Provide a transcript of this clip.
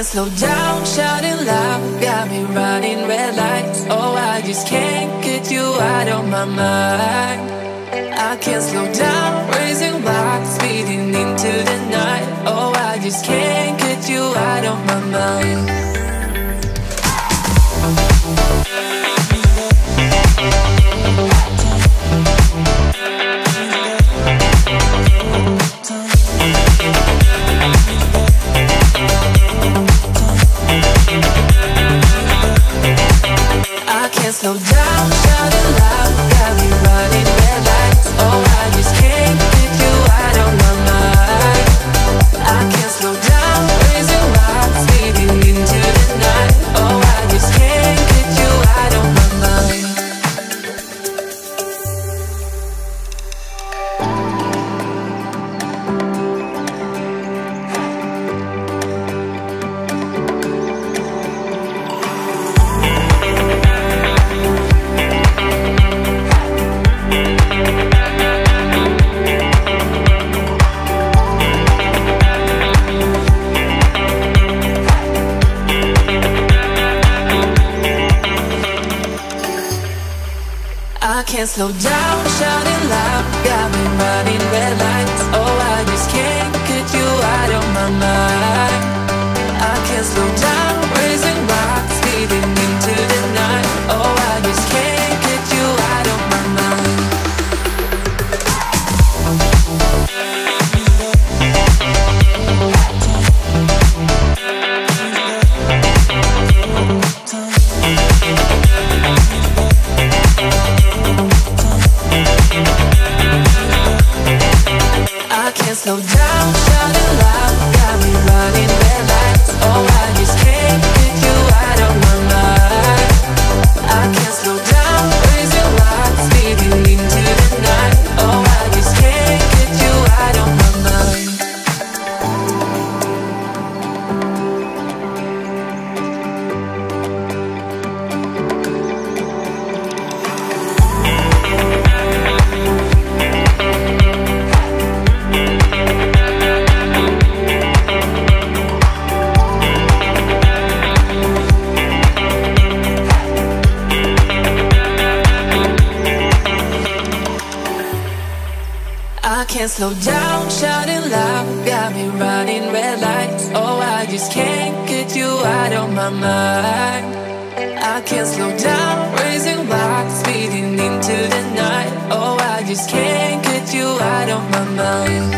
can't slow down, shouting loud, got me running red lights. Oh, I just can't get you out of my mind. I can't slow down, raising rocks, speeding into the night. Oh, I just can't get you out of my mind. I can't slow down, shouting loud, got me running red lights. Oh, I just can't get you out of my mind. I can't slow down, raising rocks, speeding into the night. Oh, I just can't get you out of my mind. I can't slow down, shouting loud, got me running red lights. Oh, I just can't get you out of my mind. I can't slow down, raising rocks, speeding into the night. Oh, I just can't get you out of my mind. I can't slow down, shouting loud, got me running red lights. Oh, I just can't get you out of my mind. I can't slow down, raising rocks, speeding into the night. Oh, I just can't get you out of my mind. I can't slow down, shouting loud, got me running red lights. Oh, I just can't get you out of my mind. I can't slow down, raising rocks, speeding into the night. Oh, I just can't get you out of my mind.